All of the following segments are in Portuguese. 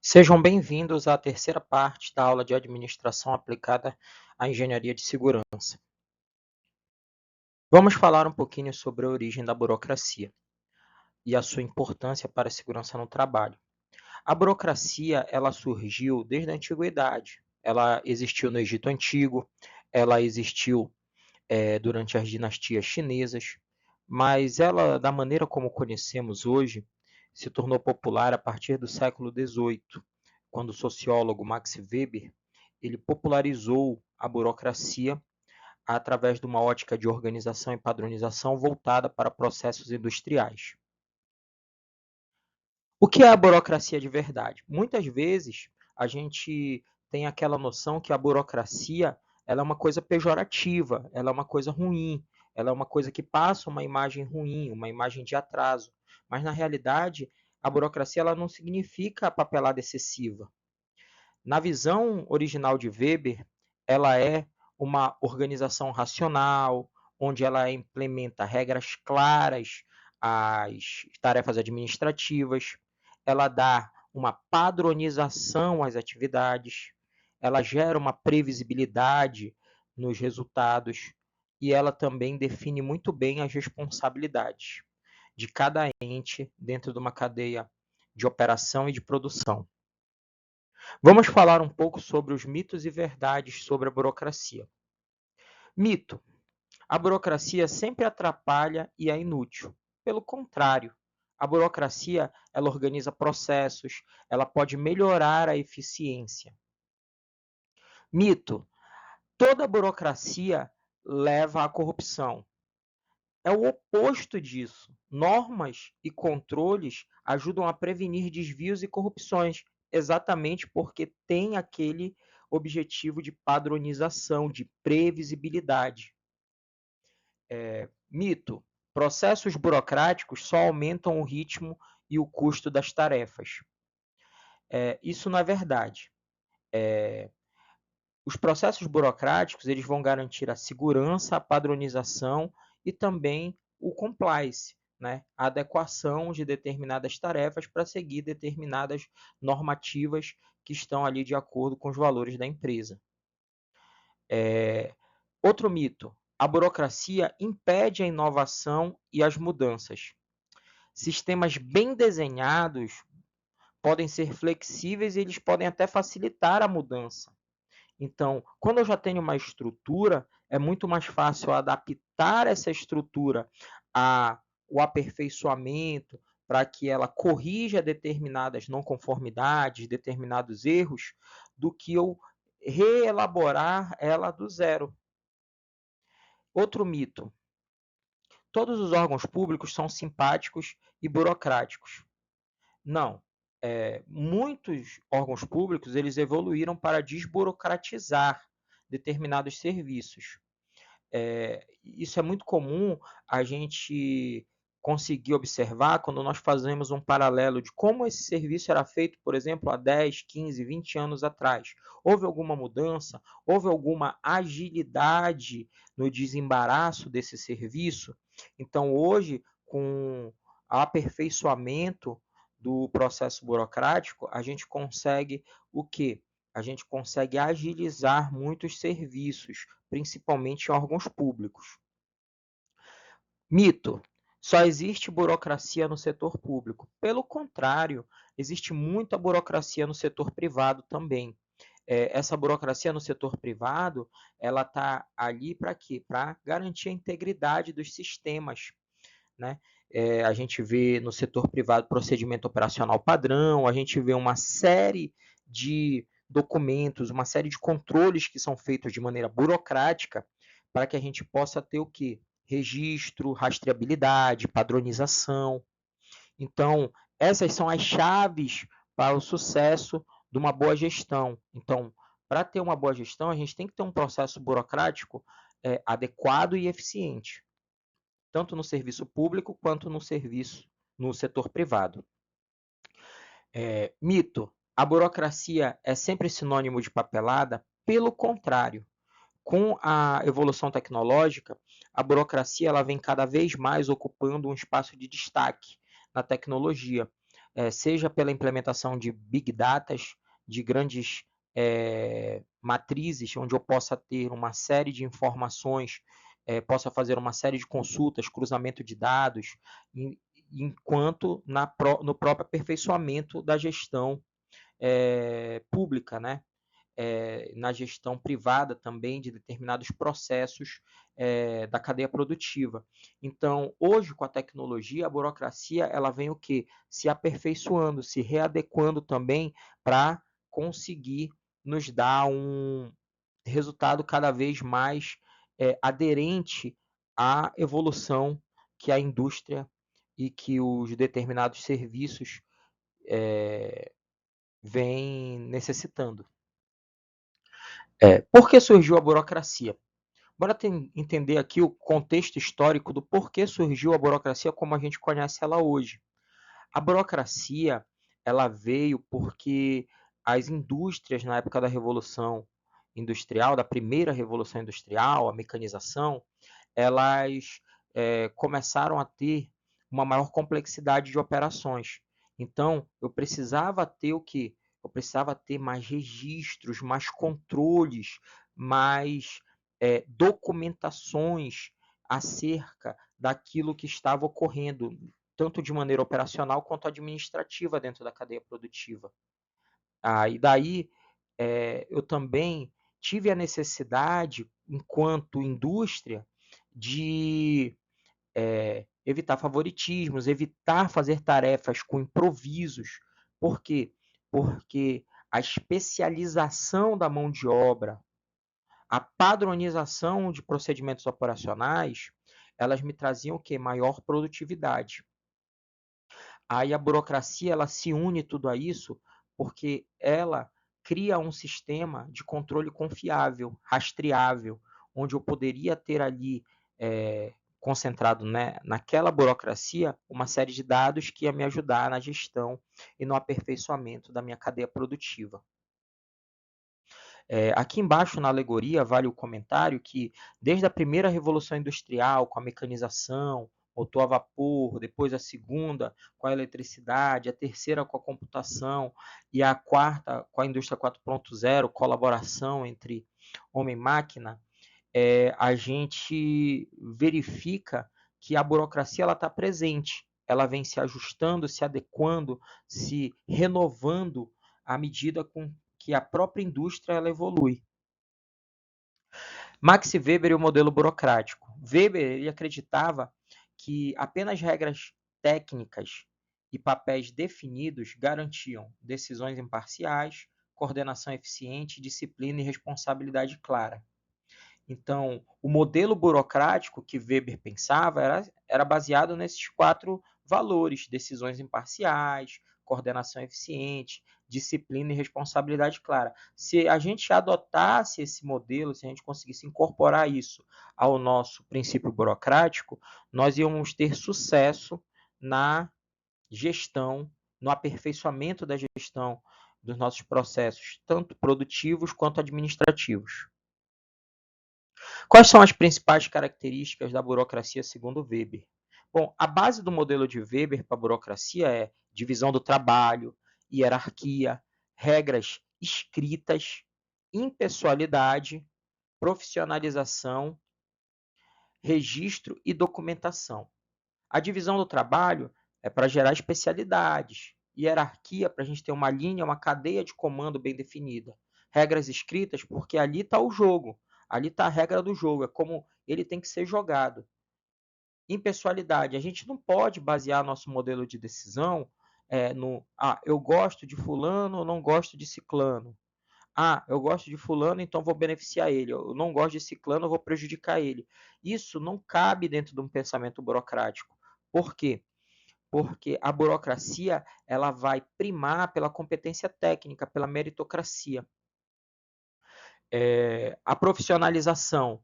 Sejam bem-vindos à terceira parte da aula de Administração aplicada à Engenharia de Segurança. Vamos falar um pouquinho sobre a origem da burocracia e a sua importância para a segurança no trabalho. A burocracia, ela surgiu desde a antiguidade. Ela existiu no Egito Antigo, ela existiu durante as dinastias chinesas, mas ela, da maneira como conhecemos hoje, se tornou popular a partir do século XVIII, quando o sociólogo Max Weber ele popularizou a burocracia através de uma ótica de organização e padronização voltada para processos industriais. O que é a burocracia de verdade? Muitas vezes a gente tem aquela noção que a burocracia ela é uma coisa pejorativa, ela é uma coisa ruim, ela é uma coisa que passa uma imagem ruim, uma imagem de atraso. Mas, na realidade, a burocracia ela não significa papelada excessiva. Na visão original de Weber, ela é uma organização racional, onde ela implementa regras claras às tarefas administrativas, ela dá uma padronização às atividades, ela gera uma previsibilidade nos resultados e ela também define muito bem as responsabilidades de cada ente dentro de uma cadeia de operação e de produção. Vamos falar um pouco sobre os mitos e verdades sobre a burocracia. Mito: a burocracia sempre atrapalha e é inútil. Pelo contrário, a burocracia ela organiza processos, ela pode melhorar a eficiência. Mito: toda burocracia leva à corrupção. É o oposto disso. Normas e controles ajudam a prevenir desvios e corrupções, exatamente porque tem aquele objetivo de padronização, de previsibilidade. Mito: processos burocráticos só aumentam o ritmo e o custo das tarefas. Isso não é verdade. Os processos burocráticos eles vão garantir a segurança, a padronização e também o compliance, né? A adequação de determinadas tarefas para seguir determinadas normativas que estão ali de acordo com os valores da empresa. Outro mito: a burocracia impede a inovação e as mudanças. Sistemas bem desenhados podem ser flexíveis e eles podem até facilitar a mudança. Então, quando eu já tenho uma estrutura, é muito mais fácil adaptar essa estrutura ao aperfeiçoamento para que ela corrija determinadas não conformidades, determinados erros, do que eu reelaborar ela do zero. Outro mito: todos os órgãos públicos são simpáticos e burocráticos. Não. Muitos órgãos públicos eles evoluíram para desburocratizar determinados serviços. Isso é muito comum a gente conseguir observar quando nós fazemos um paralelo de como esse serviço era feito, por exemplo, há 10, 15, 20 anos atrás. Houve alguma mudança? Houve alguma agilidade no desembaraço desse serviço? Então, hoje, com o aperfeiçoamento do processo burocrático, a gente consegue o quê? A gente consegue agilizar muitos serviços, principalmente em órgãos públicos. Mito: só existe burocracia no setor público. Pelo contrário, existe muita burocracia no setor privado também. Essa burocracia no setor privado, ela está ali para quê? Para garantir a integridade dos sistemas, né? A gente vê no setor privado procedimento operacional padrão, a gente vê uma série de documentos, uma série de controles que são feitos de maneira burocrática para que a gente possa ter o quê? Registro, rastreabilidade, padronização. Então, essas são as chaves para o sucesso de uma boa gestão. Então, para ter uma boa gestão, a gente tem que ter um processo burocrático adequado e eficiente, tanto no serviço público quanto no setor privado. Mito: a burocracia é sempre sinônimo de papelada? Pelo contrário, com a evolução tecnológica, a burocracia ela vem cada vez mais ocupando um espaço de destaque na tecnologia. seja pela implementação de big datas, de grandes matrizes, onde eu possa ter uma série de informações, possa fazer uma série de consultas, cruzamento de dados, enquanto no próprio aperfeiçoamento da gestão pública, né? Na gestão privada também de determinados processos da cadeia produtiva. Então, hoje, com a tecnologia, a burocracia ela vem o quê? Se aperfeiçoando, se readequando também para conseguir nos dar um resultado cada vez mais aderente à evolução que a indústria e que os determinados serviços vêm necessitando. Por que surgiu a burocracia? Bora entender aqui o contexto histórico do porquê surgiu a burocracia como a gente conhece ela hoje. A burocracia ela veio porque as indústrias na época da Revolução Industrial, da primeira Revolução Industrial, a mecanização, elas começaram a ter uma maior complexidade de operações. Então, eu precisava ter o quê? Eu precisava ter mais registros, mais controles, mais documentações acerca daquilo que estava ocorrendo, tanto de maneira operacional quanto administrativa dentro da cadeia produtiva. E daí eu também tive a necessidade, enquanto indústria, de evitar favoritismos, evitar fazer tarefas com improvisos. Por quê? Porque a especialização da mão de obra, a padronização de procedimentos operacionais, elas me traziam o quê? Maior produtividade. Aí a burocracia ela se une tudo a isso porque ela cria um sistema de controle confiável, rastreável, onde eu poderia ter ali concentrado, né, naquela burocracia uma série de dados que ia me ajudar na gestão e no aperfeiçoamento da minha cadeia produtiva. Aqui embaixo na alegoria vale o comentário que desde a primeira revolução industrial, com a mecanização, motor a vapor, depois a segunda com a eletricidade, a terceira com a computação e a quarta com a indústria 4.0, colaboração entre homem e máquina, a gente verifica que a burocracia está presente, ela vem se ajustando, se adequando, se renovando à medida com que a própria indústria ela evolui. Max Weber e o modelo burocrático. Weber ele acreditava que apenas regras técnicas e papéis definidos garantiam decisões imparciais, coordenação eficiente, disciplina e responsabilidade clara. Então, o modelo burocrático que Weber pensava era baseado nesses 4 valores: decisões imparciais, coordenação eficiente, disciplina e responsabilidade clara. Se a gente adotasse esse modelo, se a gente conseguisse incorporar isso ao nosso princípio burocrático, nós íamos ter sucesso na gestão, no aperfeiçoamento da gestão dos nossos processos, tanto produtivos quanto administrativos. Quais são as principais características da burocracia segundo Weber? Bom, a base do modelo de Weber para a burocracia é divisão do trabalho, hierarquia, regras escritas, impessoalidade, profissionalização, registro e documentação. A divisão do trabalho é para gerar especialidades, hierarquia para a gente ter uma linha, uma cadeia de comando bem definida, regras escritas porque ali está o jogo. Ali está a regra do jogo, é como ele tem que ser jogado. Impessoalidade, a gente não pode basear nosso modelo de decisão no eu gosto de fulano ou não gosto de ciclano. Eu gosto de fulano, então vou beneficiar ele. Eu não gosto de ciclano, eu vou prejudicar ele. Isso não cabe dentro de um pensamento burocrático. Por quê? Porque a burocracia ela vai primar pela competência técnica, pela meritocracia. A profissionalização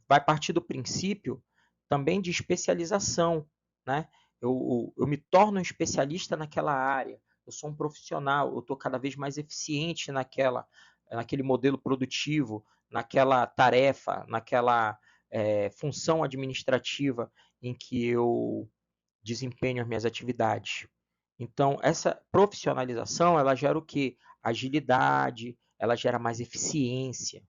vai partir do princípio também de especialização, né? Eu me torno um especialista naquela área, eu sou um profissional, eu estou cada vez mais eficiente naquele modelo produtivo, naquela tarefa, naquela função administrativa em que eu desempenho as minhas atividades. Então, essa profissionalização, ela gera o quê? Agilidade, ela gera mais eficiência.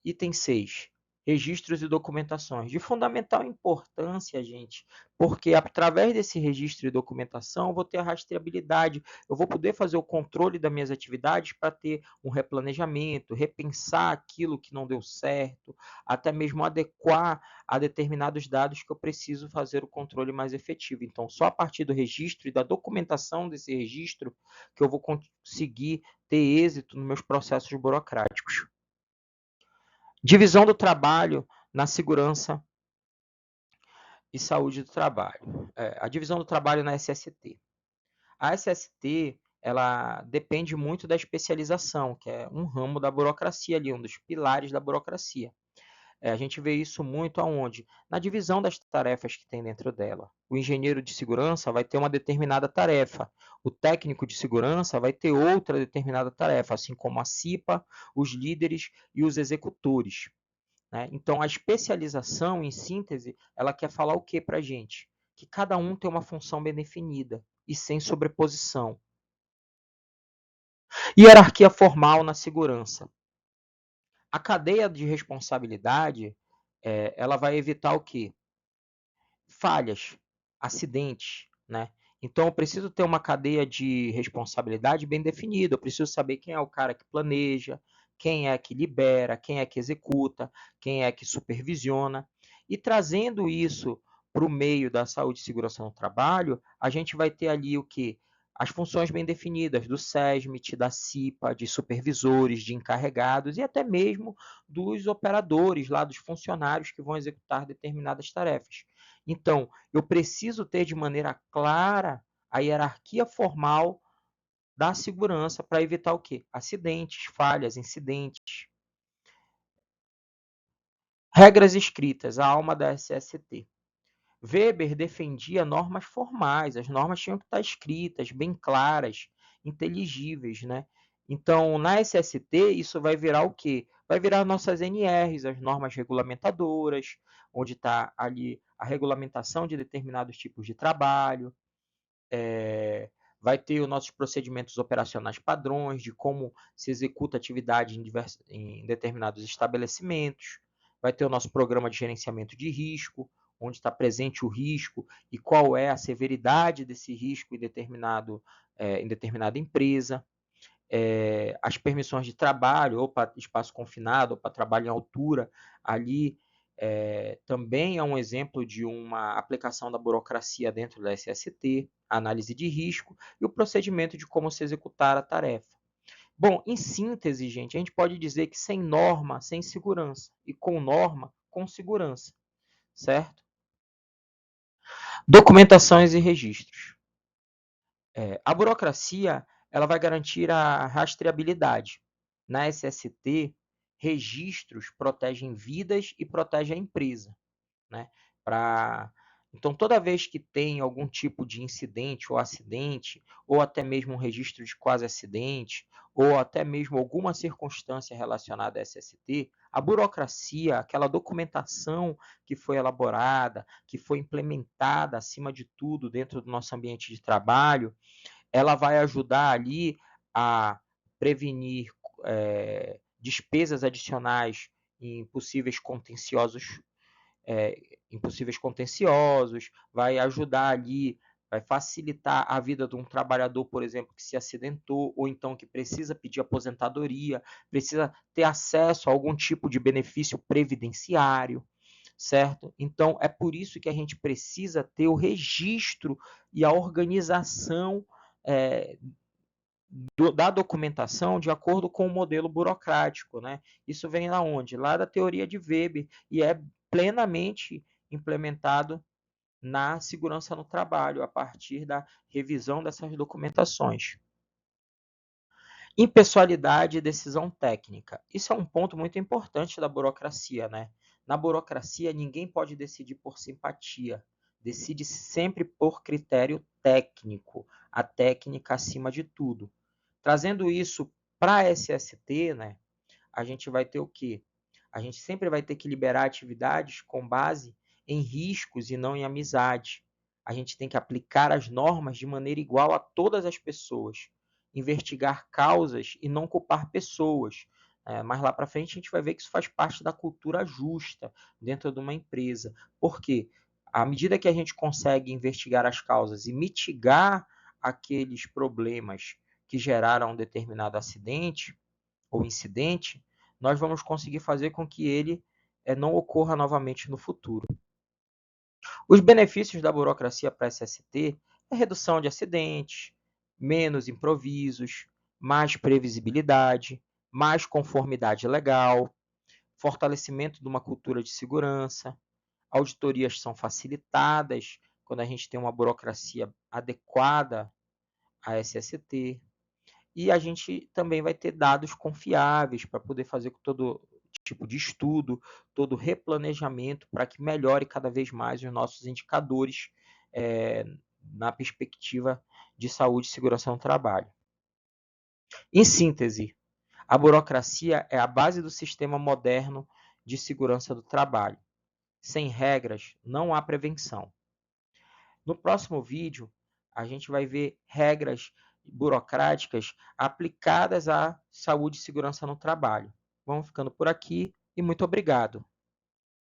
Item 6, registros e documentações. De fundamental importância, gente, porque através desse registro e documentação eu vou ter a rastreabilidade, eu vou poder fazer o controle das minhas atividades para ter um replanejamento, repensar aquilo que não deu certo, até mesmo adequar a determinados dados que eu preciso fazer o controle mais efetivo. Então, só a partir do registro e da documentação desse registro que eu vou conseguir ter êxito nos meus processos burocráticos. Divisão do trabalho na segurança e saúde do trabalho. A divisão do trabalho na SST. A SST, ela depende muito da especialização, que é um ramo da burocracia ali, um dos pilares da burocracia. A gente vê isso muito aonde? Na divisão das tarefas que tem dentro dela. O engenheiro de segurança vai ter uma determinada tarefa, o técnico de segurança vai ter outra determinada tarefa, assim como a CIPA, os líderes e os executores. Né? Então, a especialização, em síntese, ela quer falar o que para a gente? Que cada um tem uma função bem definida e sem sobreposição. Hierarquia formal na segurança. A cadeia de responsabilidade, ela vai evitar o quê? Falhas, acidentes, né? Então, eu preciso ter uma cadeia de responsabilidade bem definida. Eu preciso saber quem é o cara que planeja, quem é que libera, quem é que executa, quem é que supervisiona. E trazendo isso para o meio da saúde e segurança no trabalho, a gente vai ter ali o quê? As funções bem definidas do SESMIT, da CIPA, de supervisores, de encarregados e até mesmo dos operadores, lá dos funcionários que vão executar determinadas tarefas. Então, eu preciso ter de maneira clara a hierarquia formal da segurança para evitar o quê? Acidentes, falhas, incidentes. Regras escritas, a alma da SST. Weber defendia normas formais, as normas tinham que estar escritas, bem claras, inteligíveis, né? Então, na SST, isso vai virar o quê? Vai virar nossas NRs, as normas regulamentadoras, onde está ali a regulamentação de determinados tipos de trabalho, vai ter os nossos procedimentos operacionais padrões de como se executa atividade em determinados estabelecimentos, vai ter o nosso programa de gerenciamento de risco, onde está presente o risco e qual é a severidade desse risco em determinada empresa. As permissões de trabalho, ou para espaço confinado, ou para trabalho em altura, ali também é um exemplo de uma aplicação da burocracia dentro da SST, a análise de risco e o procedimento de como se executar a tarefa. Bom, em síntese, gente, a gente pode dizer que sem norma, sem segurança, e com norma, com segurança, certo? Documentações e registros. A burocracia, ela vai garantir a rastreabilidade. Na SST, registros protegem vidas e protegem a empresa, né? Então, toda vez que tem algum tipo de incidente ou acidente, ou até mesmo um registro de quase acidente, ou até mesmo alguma circunstância relacionada à SST, a burocracia, aquela documentação que foi elaborada, que foi implementada acima de tudo dentro do nosso ambiente de trabalho, ela vai ajudar ali a prevenir despesas adicionais em possíveis contenciosos, vai ajudar ali, vai facilitar a vida de um trabalhador, por exemplo, que se acidentou ou então que precisa pedir aposentadoria, precisa ter acesso a algum tipo de benefício previdenciário, certo? Então, é por isso que a gente precisa ter o registro e a organização da documentação de acordo com o modelo burocrático, né? Isso vem da onde? Lá da teoria de Weber e é plenamente implementado na segurança no trabalho, a partir da revisão dessas documentações. Impessoalidade e decisão técnica. Isso é um ponto muito importante da burocracia, né? Na burocracia, ninguém pode decidir por simpatia. Decide sempre por critério técnico. A técnica acima de tudo. Trazendo isso para a SST, né? A gente vai ter o quê? A gente sempre vai ter que liberar atividades com base em riscos e não em amizade. A gente tem que aplicar as normas de maneira igual a todas as pessoas, investigar causas e não culpar pessoas. Mas lá para frente a gente vai ver que isso faz parte da cultura justa dentro de uma empresa. Por quê? À medida que a gente consegue investigar as causas e mitigar aqueles problemas que geraram um determinado acidente ou incidente, nós vamos conseguir fazer com que ele não ocorra novamente no futuro. Os benefícios da burocracia para a SST é redução de acidentes, menos improvisos, mais previsibilidade, mais conformidade legal, fortalecimento de uma cultura de segurança, auditorias são facilitadas quando a gente tem uma burocracia adequada à SST, e a gente também vai ter dados confiáveis para poder fazer todo tipo de estudo, todo replanejamento para que melhore cada vez mais os nossos indicadores na perspectiva de saúde e segurança no trabalho. Em síntese, a burocracia é a base do sistema moderno de segurança do trabalho. Sem regras, não há prevenção. No próximo vídeo, a gente vai ver regras burocráticas aplicadas à saúde e segurança no trabalho. Vamos ficando por aqui e muito obrigado.